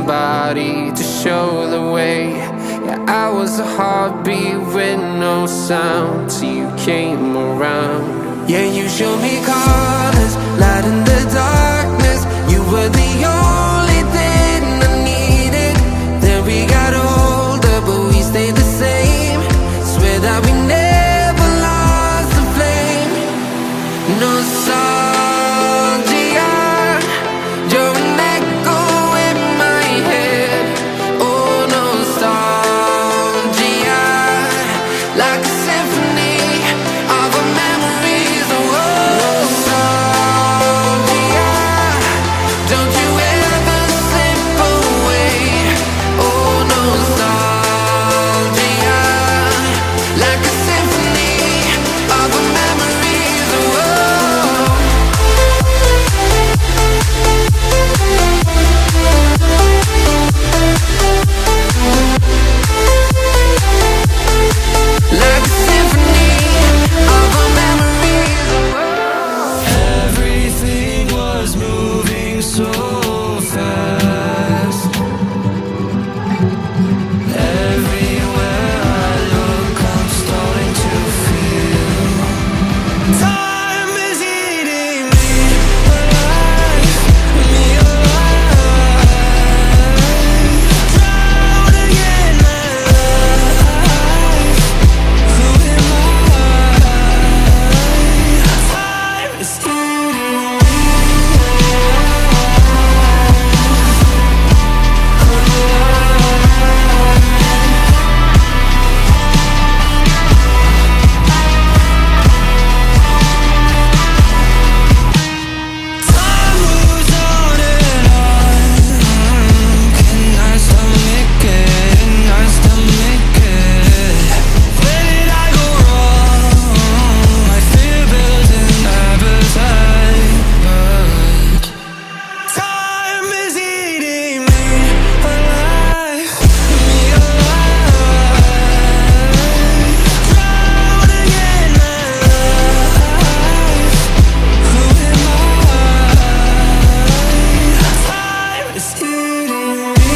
somebody to show the way. Yeah, I was a heartbeat with no sound till you came around. Yeah, you showed me colors, light in the darkness. You were the only thing I needed. Then we got older, but we stayed the same. Swear that we never lost the flame. Nostalgia, you're an echo in my head. Oh, nostalgia, like a symphony of our memories. Oh, nostalgia, don't you ever slip away. Oh, nostalgia, like a symphony of our memories. Oh, like a symphony of our memories. Everything was moving so fast. Everywhere I look, I'm starting to feel time is eating me alive, me alive. Drowning in my life. Who am I? Time is eating me Time moves on and on. Can I stomach it? Can I stomach it? Where did I go wrong? I fear built an appetite, but time is eating me alive, me alive. Drowning in my life. Who am I? Time is eating me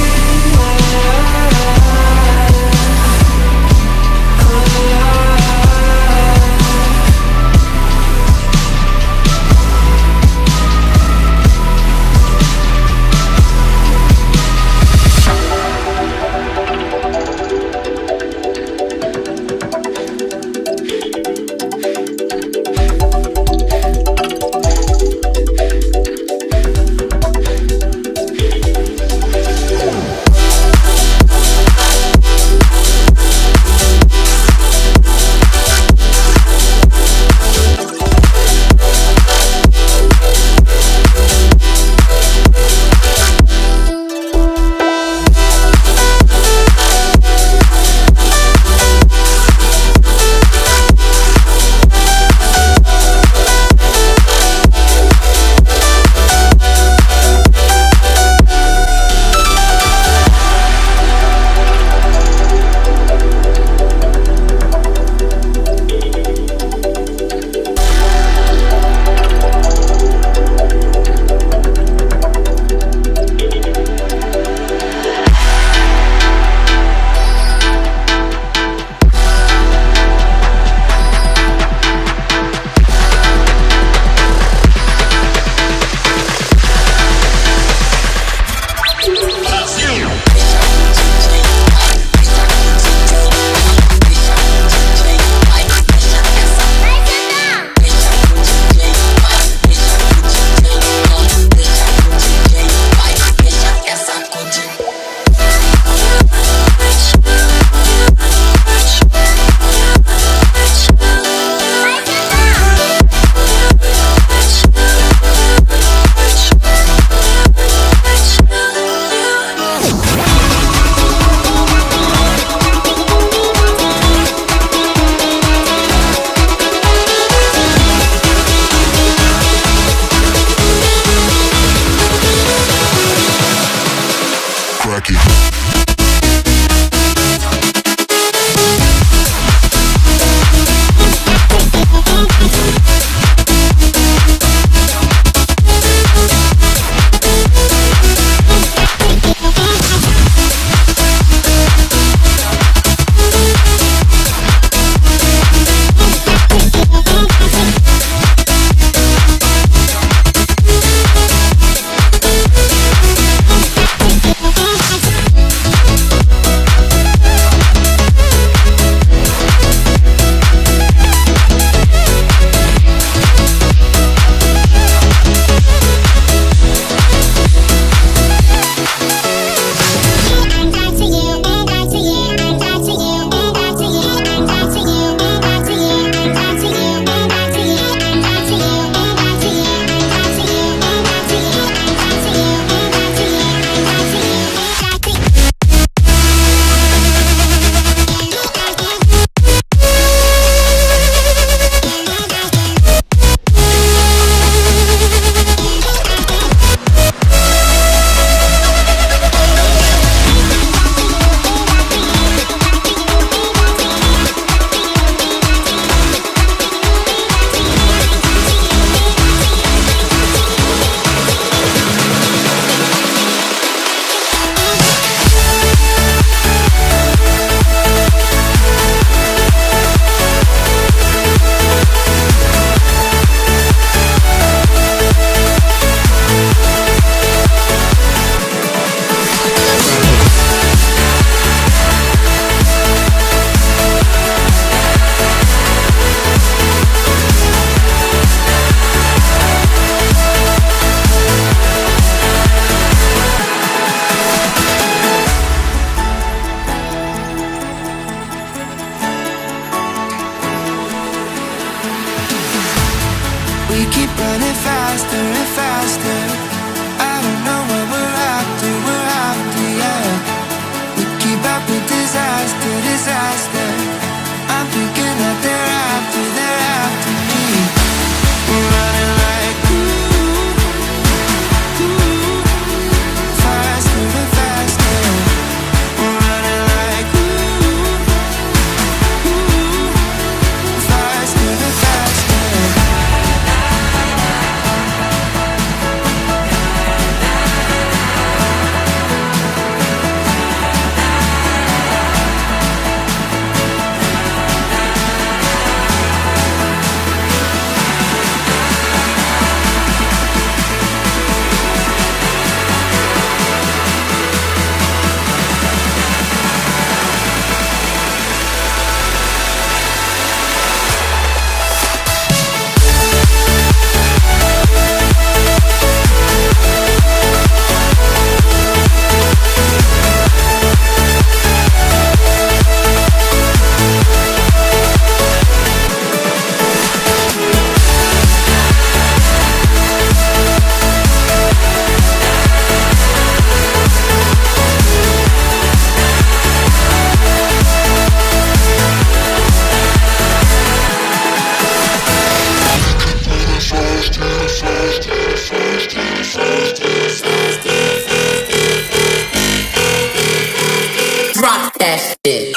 that shit.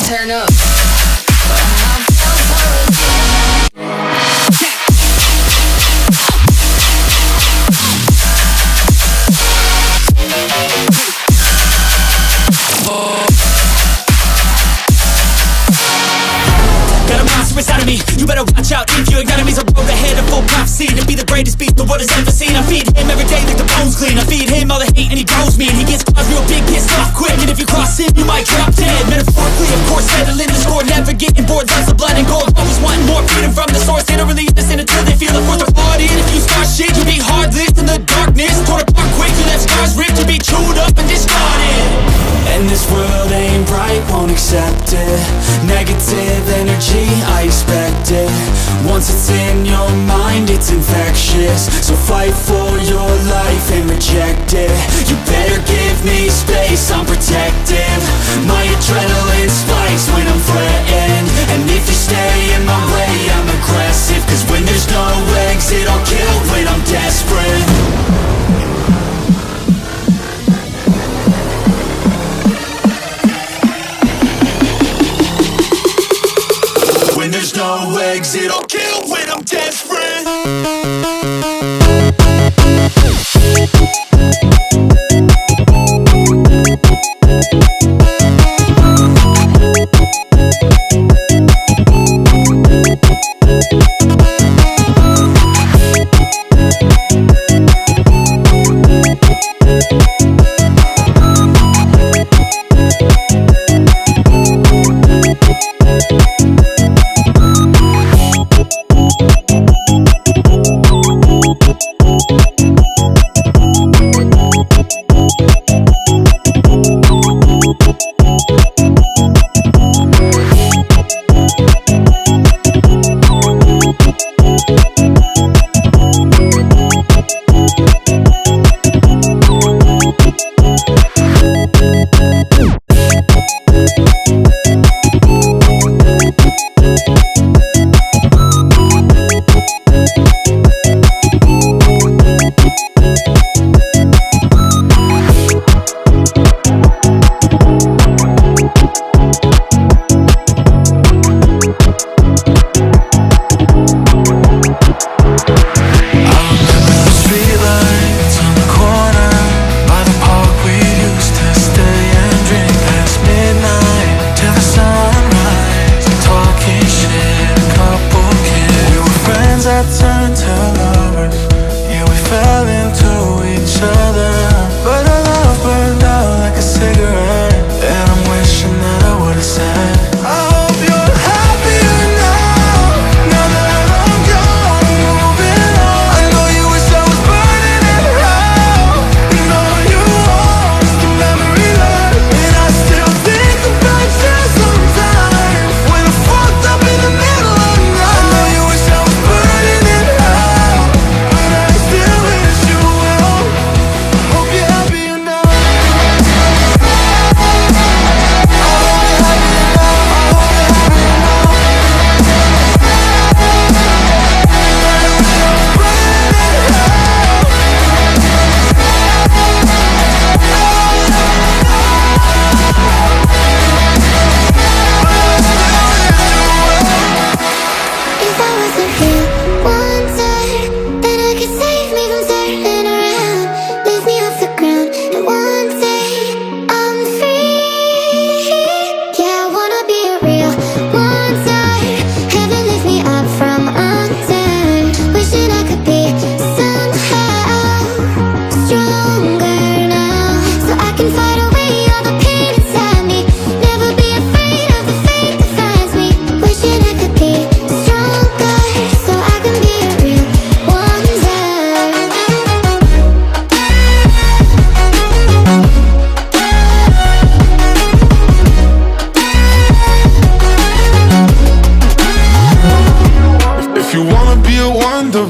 Turn up. Got a monster inside of me, you better watch out. If your enemy's a road ahead, a full prophecy to be the greatest beast the world has ever seen. I feed him every day like the bones clean. I feed him all the hate and he grows me. And he gets caused real big, pissed off quick. And if you cross him, you might drop dead. Metaphorically, of course, settling the score. Never getting bored, loves of blood and gold. Always wanting more freedom from the source. They don't really listen until they feel the force of blood in. If you start shit, you'll be heartless in the darkness. Torn apart quick, you left scars ripped. You'll be chewed up and discarded. And this world ain't bright, won't accept it. Negative energy, I expect it. Once it's in your mind, it's infectious. So fight for your life and reject it. You better give me space, I'm protective. My adrenaline spikes when I'm threatened. And if you stay in my way, I'm aggressive. Cause when there's no exit, I'll kill when I'm desperate. When there's no exit, I'll kill when I'm desperate. So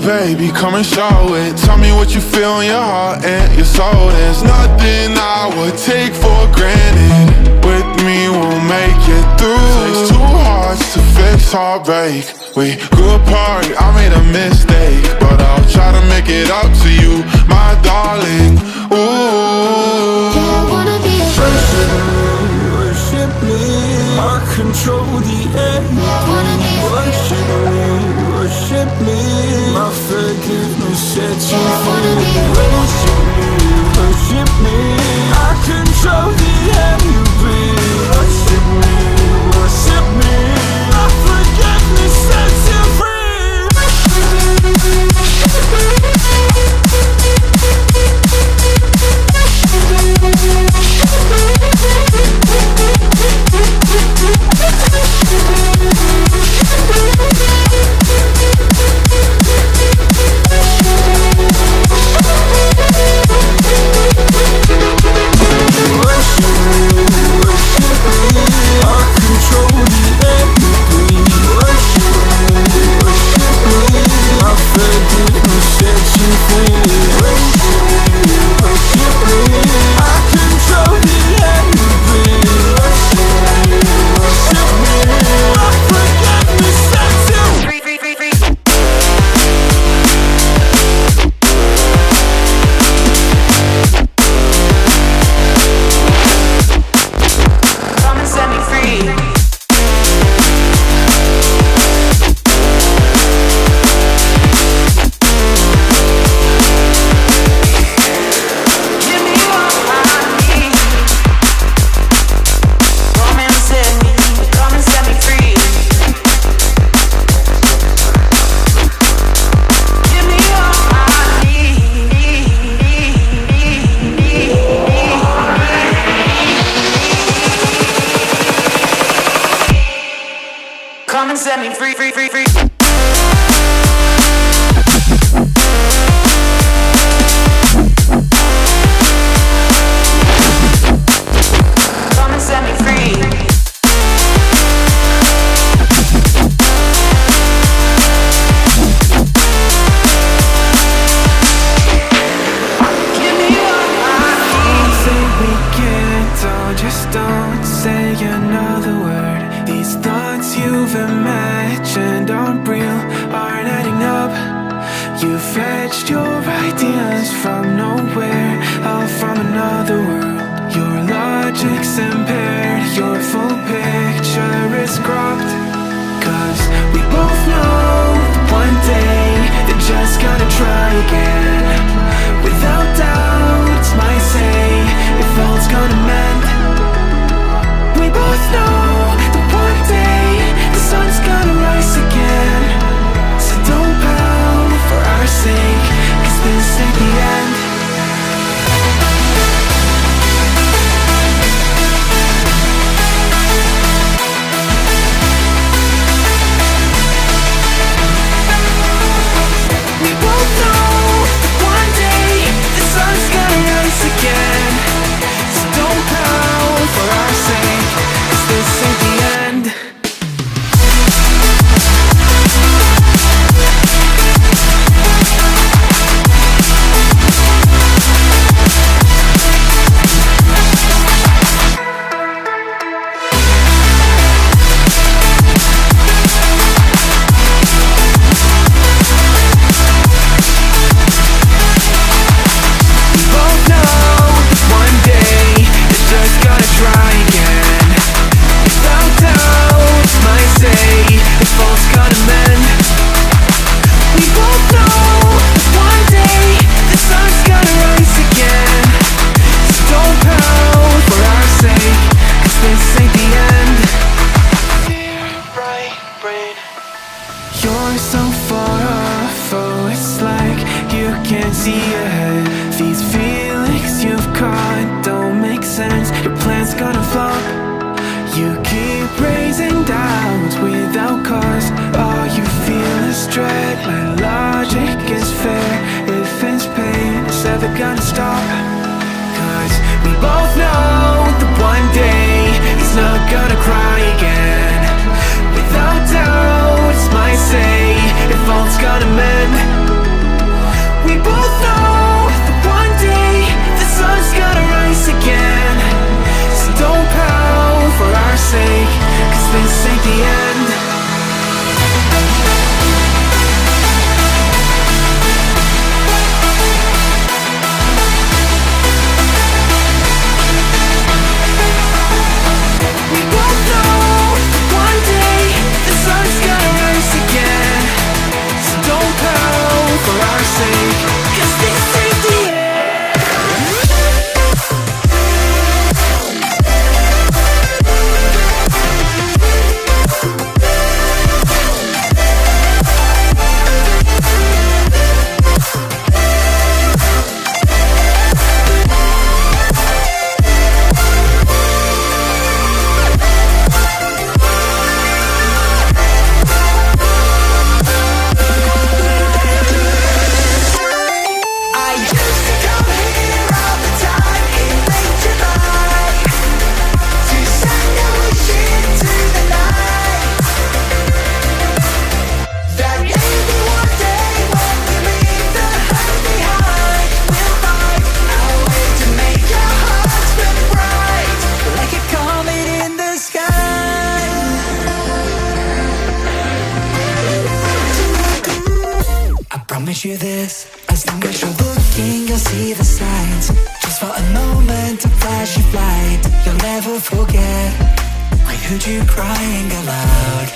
baby, come and show it. Tell me what you feel in your heart and your soul. There's nothing I would take for granted. With me, we'll make it through. Takes two hearts to fix heartbreak. We grew apart, I made a mistake, but I'll try to make it up to you, my darling. Ooh, yeah, I wanna be a worship me, I control the air. Worship me, my forgiveness sets you free. Worship me, I control the air you breathe. Worship me, my forgiveness sets you free. Come and set me free, free, free, free. Come and set me free. Just don't say another word. These thoughts you've imagined aren't real, aren't adding up. You fetched your ideas from nowhere, all from another world. Your logic's impaired, your full picture is cropped. Cause we both know that one day they're just gonna try again. Without doubt, it's my say, if all's gonna mend. We both know that one day the sun's gonna rise again. So don't pout for our sake, cause this ain't the end. We both know that one day the sun's gonna rise again. So don't pout for our sake, cause this ain't the end. We both know that one day they're just gonna try again. Without doubt, it's my say, if all's gonna mend. We both know that one day the sun's gonna rise again. So don't pout for our sake, cause this ain't the end. Dear right brain, you're so far off, oh it's like you can't see ahead. These feelings you've caught don't make sense, your plan's gonna flop. You keep raising doubts without cause, all you feel is dread. My logic is fair, if it's pain, it's ever gonna stop. Cause we both know that one day he's not gonna cry again. Without doubt, it's my say, if all's gonna mend. for our sake. 'Cause this is the end. Promise you this, as long as you're looking, you'll see the signs. Just for a moment, a flashy flight, you'll never forget. I heard you crying aloud,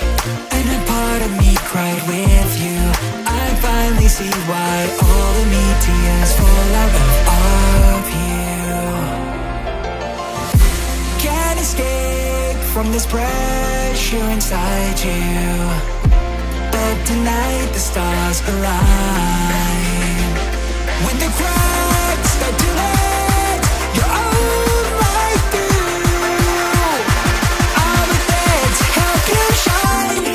and a part of me cried with you. I finally see why all the meteors fall out of you. Can't escape from this pressure inside you, but tonight the stars align. When the cracks start to let your own light through, I'll be there to help you shine.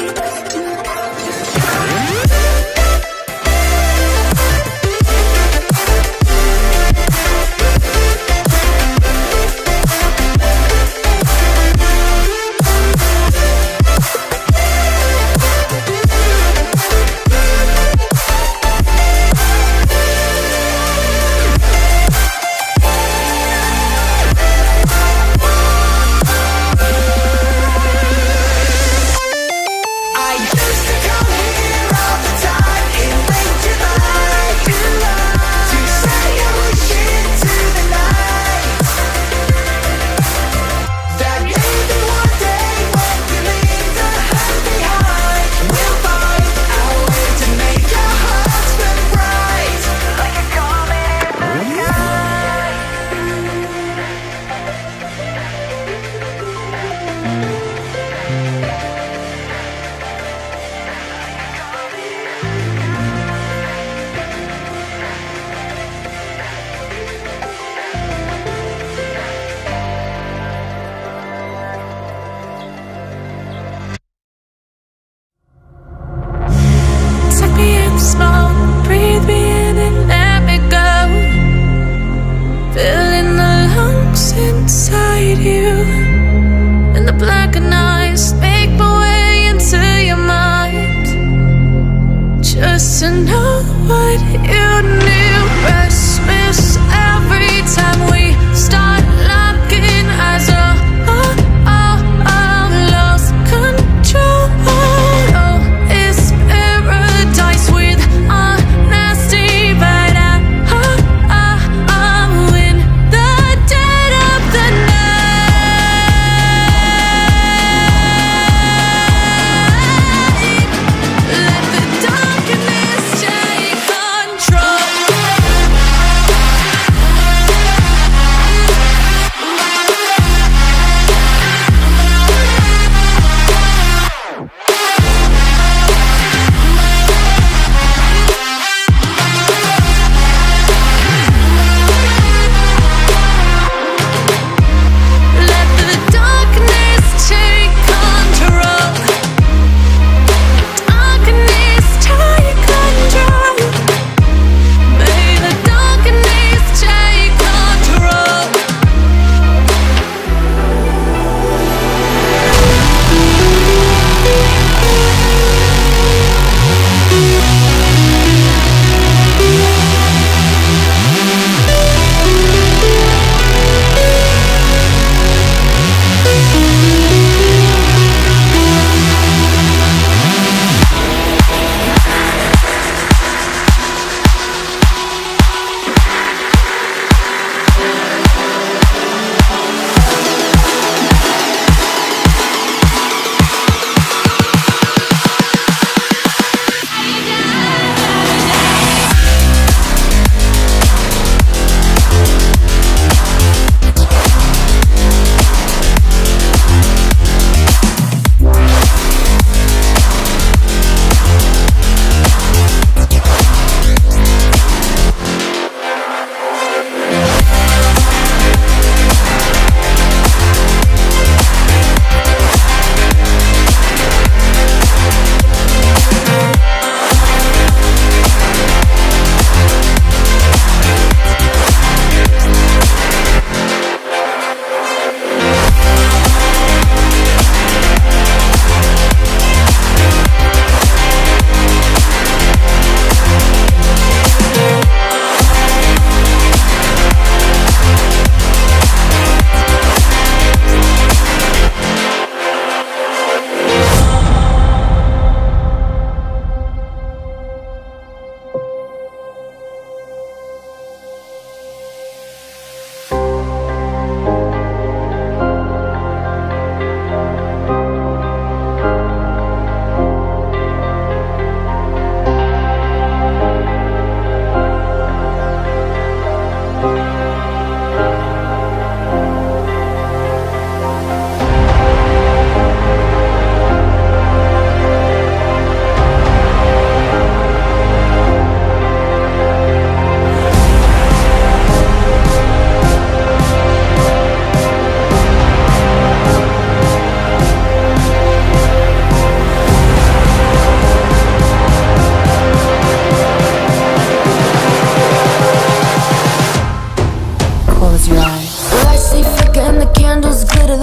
Control.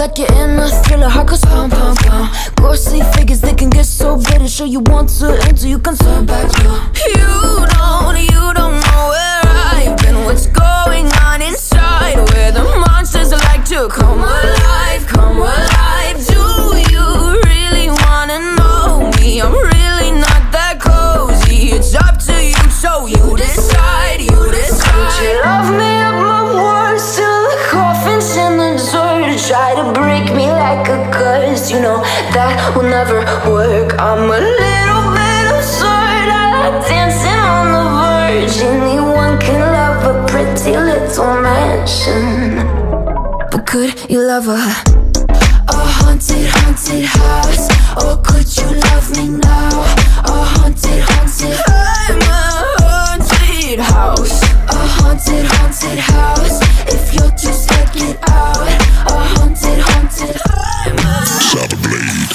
like you're in a thriller. Heart goes pum pum pum. Ghostly figures, they can get so bitter. Sure you want to enter, you can turn back now. You don't know where I've been. What's going on inside? Where the monsters like to come alive, come alive. Do you really wanna know me? I'm really not that cozy. It's up to you, so you decide, you decide. Could you love me up my words till the coffin's in the dirt? Try to break me like a curse, you know that will never work. I'm a little bit absurd, I like dancing on the verge. Anyone can love a pretty little mansion, but could you love a haunted, haunted house? Or could you love me now? A haunted, haunted, I'm a haunted house. A haunted, haunted house. If you're too scared, get out. A haunted, haunted, I'm a Saber Blade.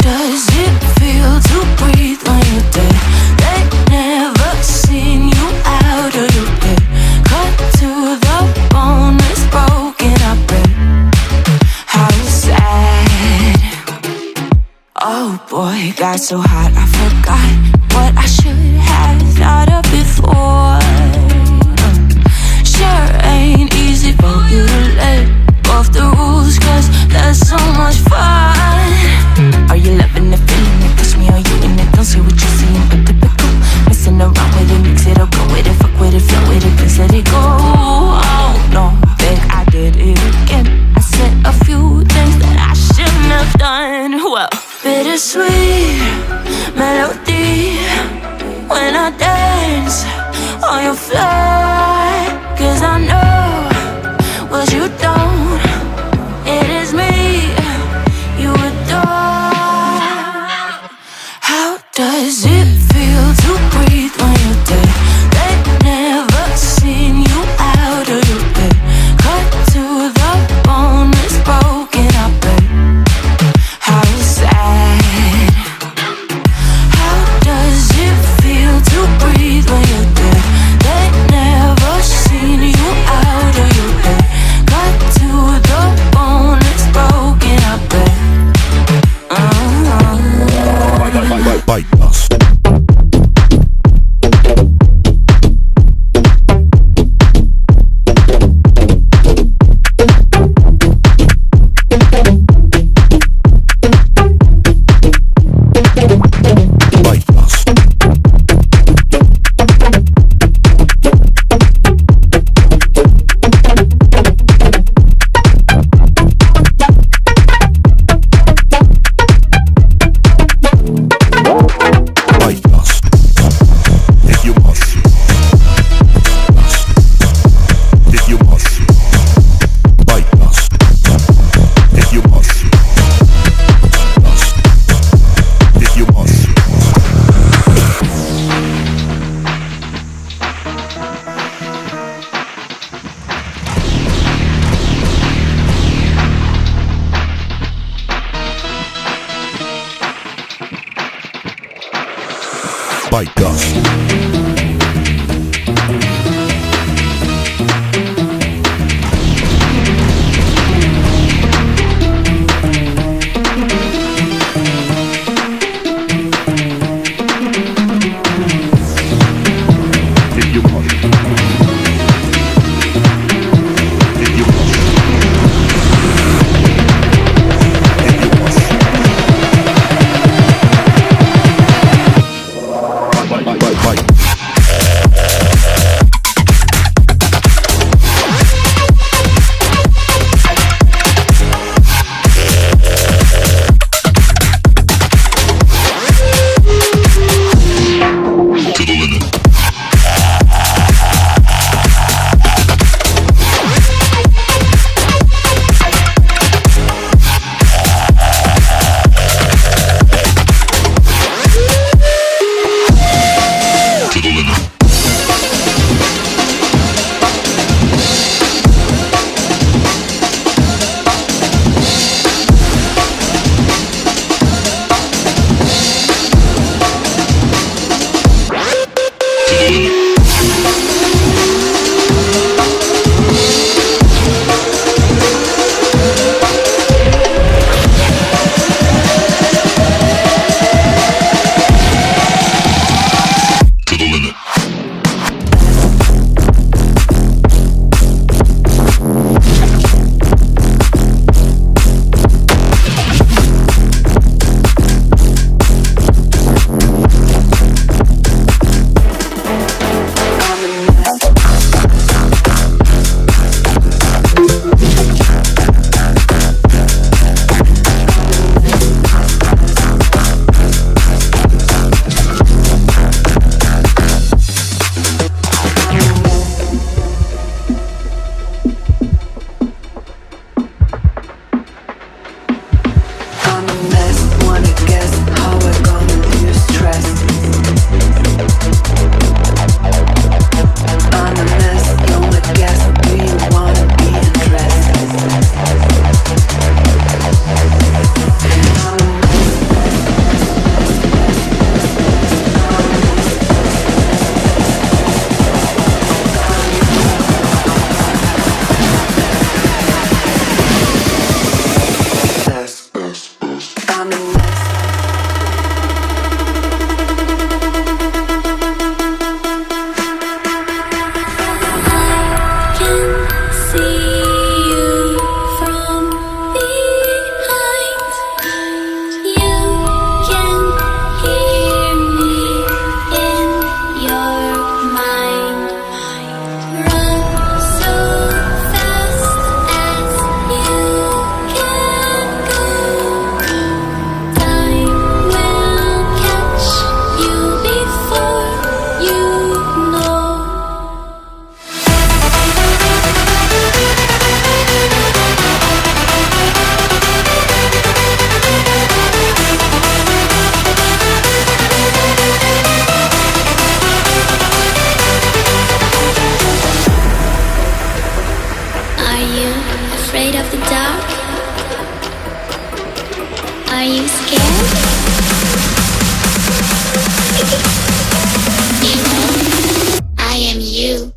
Does it feel to breathe when you're dead? They never boy, got so hot I forgot what I should have thought of before. Sure ain't easy for you to let go of the rules, cause that's so much fun. Are you loving the feeling it? Push me, are you in it? Don't say what you're seeing, but typical. Messing around with it, mix it up, go with it, fuck with it, flow with it, please let it go. Oh no, babe, I did it again. I said a few things that I shouldn't have done. Well, bittersweet melody when I dance on your fly, cause I know what you don't. It is me you adore. How does it feel to breathe when you're dead? They never seen you out of your bed. Cut to the bone, it's broken, I bet. How sad. How does it feel to breathe when you're dead? They never seen you out of your bed. Cut to the bone, it's broken, I bet. Bite us. Bite dust. Bite. Are you scared? You know, I am you.